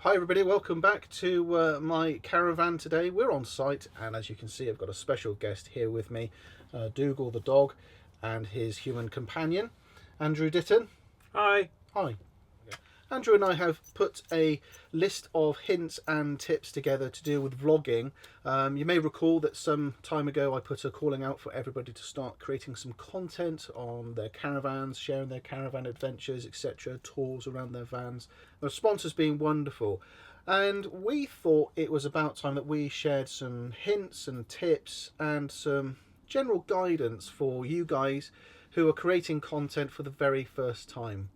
Hi everybody, welcome back to my caravan today. We're on site and as you can see I've got a special guest here with me, Dougal the dog and his human companion, Andrew Ditton. Hi. Hi. Andrew and I have put a list of hints and tips together to deal with vlogging. You may recall that some time ago I put a calling out for everybody to start creating some content on their caravans, sharing their caravan adventures, etc., tours around their vans. The response has been wonderful. And we thought it was about time that we shared some hints and tips and some general guidance for you guys who are creating content for the very first time.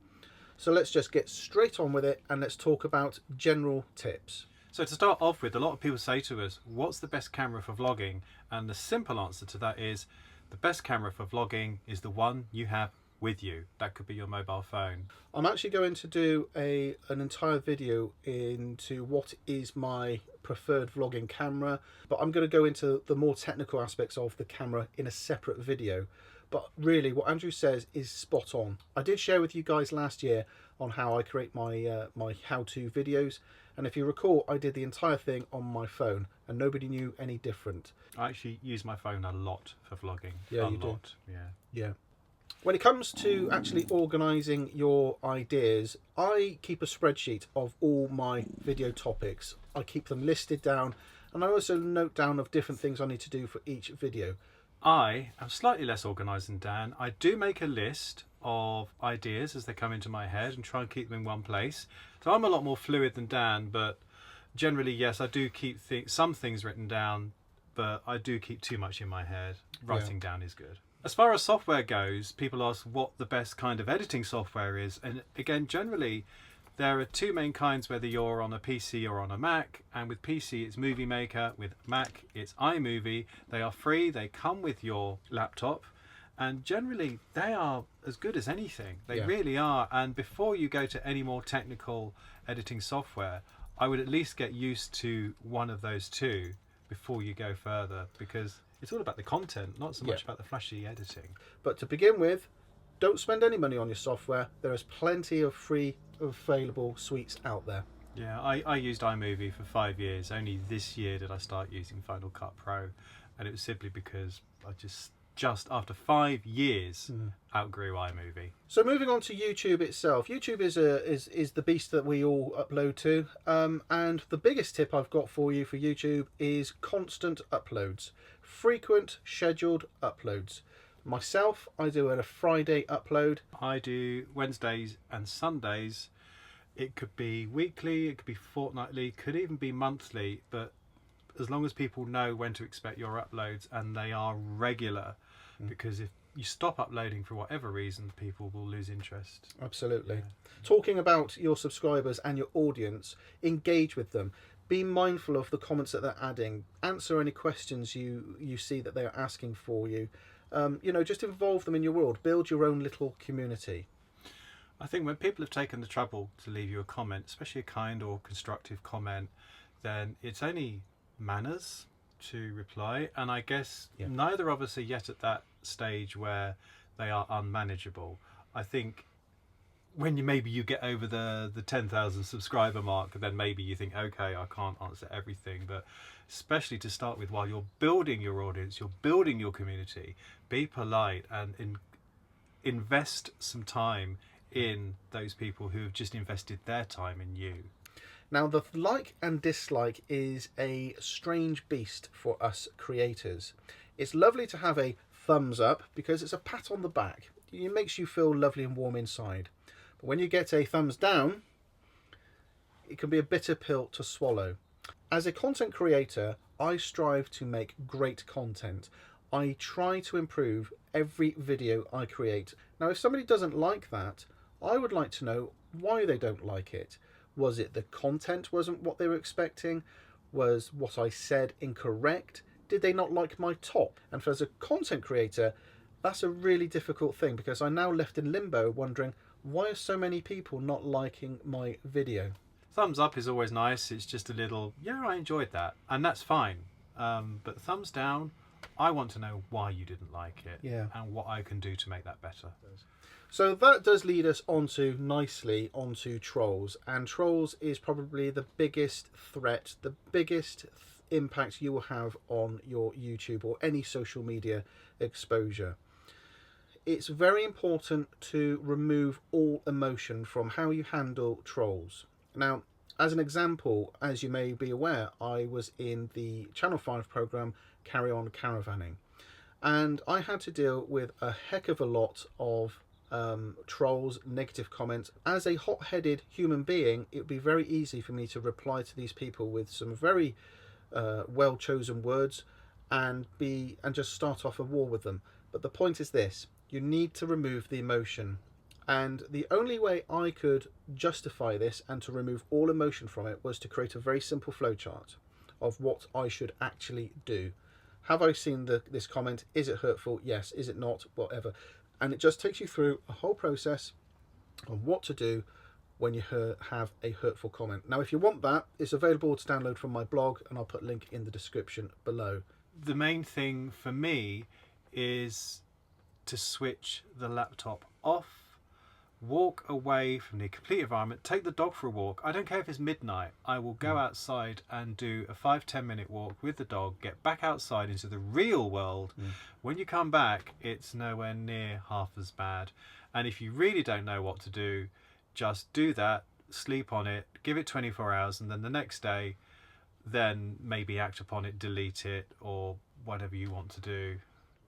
So let's just get straight on with it and let's talk about general tips. So to start off with, a lot of people say to us, what's the best camera for vlogging? And the simple answer to that is, the best camera for vlogging is the one you have with you. That could be your mobile phone. I'm actually going to do an entire video into what is my preferred vlogging camera, but I'm going to go into the more technical aspects of the camera in a separate video. But really what Andrew says is spot on. I did share with you guys last year on how I create my my how-to videos, and if you recall I did the entire thing on my phone and nobody knew any different. I actually use my phone a lot for vlogging. Yeah, a you lot. do. Yeah. When it comes to actually organising your ideas, I keep a spreadsheet of all my video topics. I keep them listed down and I also note down of different things I need to do for each video. I am slightly less organised than Dan. I do make a list of ideas as they come into my head and try and keep them in one place. So I'm a lot more fluid than Dan, but generally, yes, I do keep some things written down, but I do keep too much in my head. Writing down is good. As far as software goes, people ask what the best kind of editing software is. And again, generally, there are two main kinds, whether you're on a PC or on a Mac. And with PC, it's Movie Maker. With Mac, it's iMovie. They are free. They come with your laptop. And generally, they are as good as anything. They really are. And before you go to any more technical editing software, I would at least get used to one of those two before you go further, because it's all about the content, not so much about the flashy editing. But to begin with, don't spend any money on your software. There is plenty of free available suites out there. Yeah, I used iMovie for 5 years. Only this year did I start using Final Cut Pro, and it was simply because I just after 5 years outgrew iMovie. So moving on to YouTube itself, YouTube is the beast that we all upload to, and the biggest tip I've got for you for YouTube is constant uploads, frequent scheduled uploads. Myself, I do a Friday upload. I do Wednesdays and Sundays. It could be weekly, it could be fortnightly, could even be monthly, but as long as people know when to expect your uploads and they are regular, because if you stop uploading for whatever reason, people will lose interest. Absolutely. Yeah. Talking about your subscribers and your audience, engage with them. Be mindful of the comments that they're adding. Answer any questions you see that they are asking for you. Just involve them in your world. Build your own little community. I think when people have taken the trouble to leave you a comment, especially a kind or constructive comment, then it's only manners to reply. And I guess neither of us are yet at that stage where they are unmanageable. I think when maybe you get over the 10,000 subscriber mark, then maybe you think, okay, I can't answer everything. But especially to start with, while you're building your audience, you're building your community, be polite and invest some time in those people who have just invested their time in you. Now, the like and dislike is a strange beast for us creators. It's lovely to have a thumbs up because it's a pat on the back. It makes you feel lovely and warm inside. But when you get a thumbs down, it can be a bitter pill to swallow. As a content creator, I strive to make great content. I try to improve every video I create. Now, if somebody doesn't like that, I would like to know why they don't like it. Was it the content wasn't what they were expecting? Was what I said incorrect? Did they not like my top? And as a content creator, that's a really difficult thing because I'm now left in limbo wondering, why are so many people not liking my video? Thumbs up is always nice. It's just a little, yeah, I enjoyed that. And that's fine. But thumbs down, I want to know why you didn't like it, Yeah. and what I can do to make that better. So that does lead us nicely onto trolls, and trolls is probably the biggest threat, the biggest impact you will have on your YouTube or any social media exposure. It's very important to remove all emotion from how you handle trolls. Now, as an example, as you may be aware, I was in the Channel 5 programme Carry On Caravanning, and I had to deal with a heck of a lot of trolls, negative comments. As a hot-headed human being, it would be very easy for me to reply to these people with some very well-chosen words and just start off a war with them. But the point is this: you need to remove the emotion, and the only way I could justify this and to remove all emotion from it was to create a very simple flowchart of what I should actually do. Have I seen this comment? Is it hurtful? Yes. Is it not? Whatever. And it just takes you through a whole process of what to do when you have a hurtful comment. Now, if you want that, it's available to download from my blog, and I'll put a link in the description below. The main thing for me is to switch the laptop off, walk away from the complete environment, take the dog for a walk. I don't care if it's midnight. I will go outside and do a 5-10 minute walk with the dog, get back outside into the real world. When you come back, it's nowhere near half as bad. And if you really don't know what to do, just do that, sleep on it, give it 24 hours, and then the next day, then maybe act upon it, delete it, or whatever you want to do.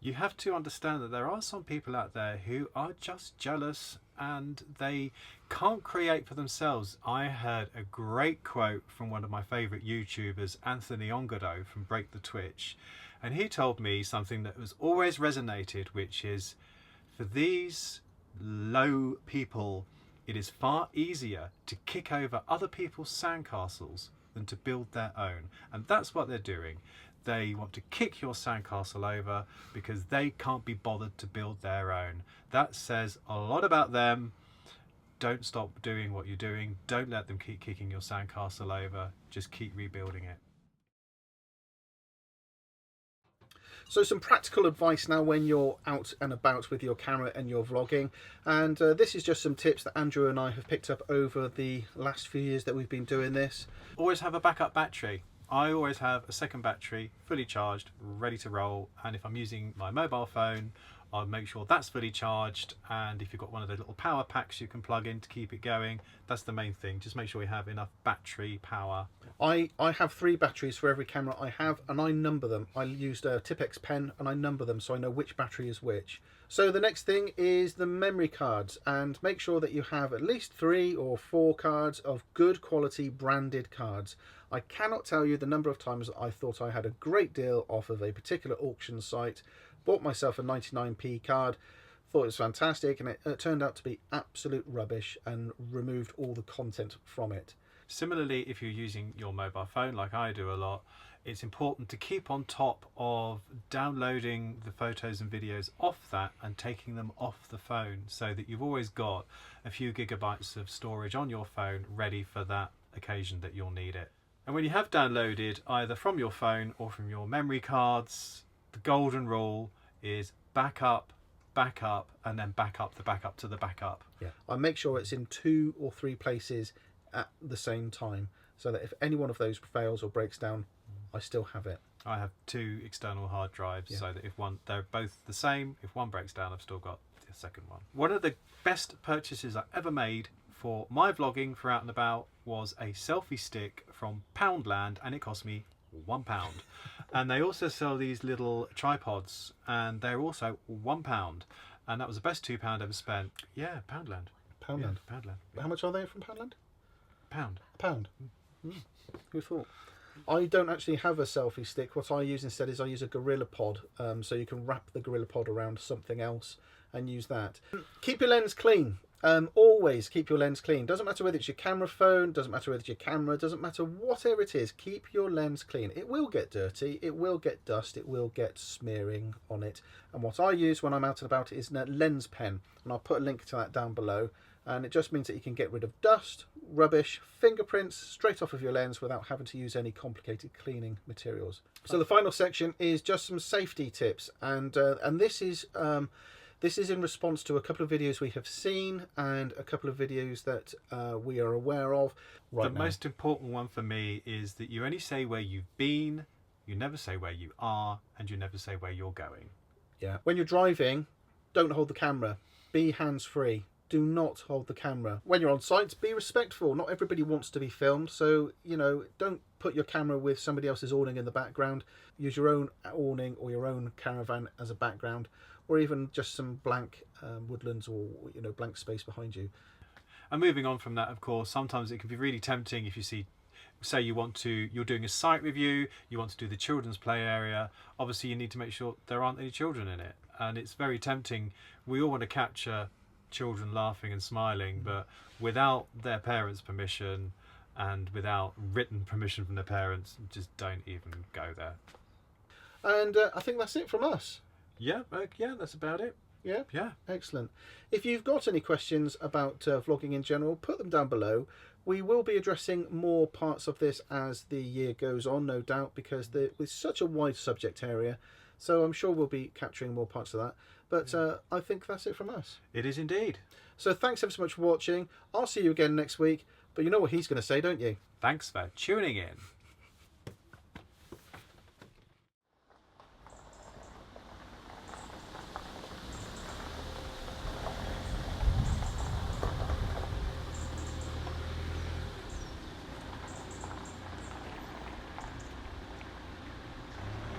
You have to understand that there are some people out there who are just jealous and they can't create for themselves. I heard a great quote from one of my favourite YouTubers, Anthony Ongado from Break the Twitch, and he told me something that was always resonated, which is, for these low people, it is far easier to kick over other people's sandcastles than to build their own. And that's what they're doing. They want to kick your sandcastle over because they can't be bothered to build their own. That says a lot about them. Don't stop doing what you're doing. Don't let them keep kicking your sandcastle over. Just keep rebuilding it. So some practical advice now when you're out and about with your camera and you're vlogging, and this is just some tips that Andrew and I have picked up over the last few years that we've been doing this. Always have a backup battery. I always have a second battery fully charged, ready to roll, and if I'm using my mobile phone, I'll make sure that's fully charged. And if you've got one of the little power packs you can plug in to keep it going, that's the main thing. Just make sure we have enough battery power. I have 3 batteries for every camera I have, and I number them. I used a Tipex pen and I number them so I know which battery is which. So the next thing is the memory cards, and make sure that you have at least 3 or 4 cards of good quality branded cards. I cannot tell you the number of times that I thought I had a great deal off of a particular auction site, bought myself a 99p card, thought it was fantastic, and it turned out to be absolute rubbish and removed all the content from it. Similarly, if you're using your mobile phone like I do a lot, it's important to keep on top of downloading the photos and videos off that and taking them off the phone, so that you've always got a few gigabytes of storage on your phone ready for that occasion that you'll need it. And when you have downloaded either from your phone or from your memory cards, the golden rule is backup, and then backup the backup to the backup. Yeah, I make sure it's in 2 or 3 places at the same time, so that if any one of those fails or breaks down, I still have it. I have 2 external hard drives, so that if they're both the same, if one breaks down, I've still got the second one. One of the best purchases I ever made for my vlogging for out and about was a selfie stick from Poundland, and it cost me £1. And they also sell these little tripods, and they're also £1. And that was the best £2 ever spent. Yeah, Poundland. Poundland. Yeah, Poundland. How much are they from Poundland? Pound. £1. Who thought? I don't actually have a selfie stick. What I use instead is I use a Gorilla Pod, so you can wrap the Gorilla Pod around something else and use that. Keep your lens clean. Always keep your lens clean. Doesn't matter whether it's your camera phone, doesn't matter whether it's your camera, doesn't matter whatever it is, keep your lens clean. It will get dirty, it will get dust, it will get smearing on it. And what I use when I'm out and about is a lens pen, and I'll put a link to that down below. And it just means that you can get rid of dust, rubbish, fingerprints straight off of your lens without having to use any complicated cleaning materials. So the final section is just some safety tips, and this is in response to a couple of videos we have seen and a couple of videos that we are aware of right now. The most important one for me is that you only say where you've been, you never say where you are, and you never say where you're going. Yeah. When you're driving, don't hold the camera. Be hands-free. Do not hold the camera. When you're on site, be respectful. Not everybody wants to be filmed, so, you know, don't put your camera with somebody else's awning in the background. Use your own awning or your own caravan as a background, or even just some blank woodlands or, you know, blank space behind you. And moving on from that, of course, sometimes it can be really tempting if you see, say you're doing a site review, you want to do the children's play area. Obviously, you need to make sure there aren't any children in it. And it's very tempting. We all want to capture children laughing and smiling, but without their parents' permission and without written permission from their parents, just don't even go there. And I think that's it from us. Yeah, that's about it. Yeah, excellent. If you've got any questions about vlogging in general, put them down below. We will be addressing more parts of this as the year goes on, no doubt, because it's such a wide subject area. So I'm sure we'll be capturing more parts of that. But I think that's it from us. It is indeed. So thanks ever so much for watching. I'll see you again next week. But you know what he's going to say, don't you? Thanks for tuning in.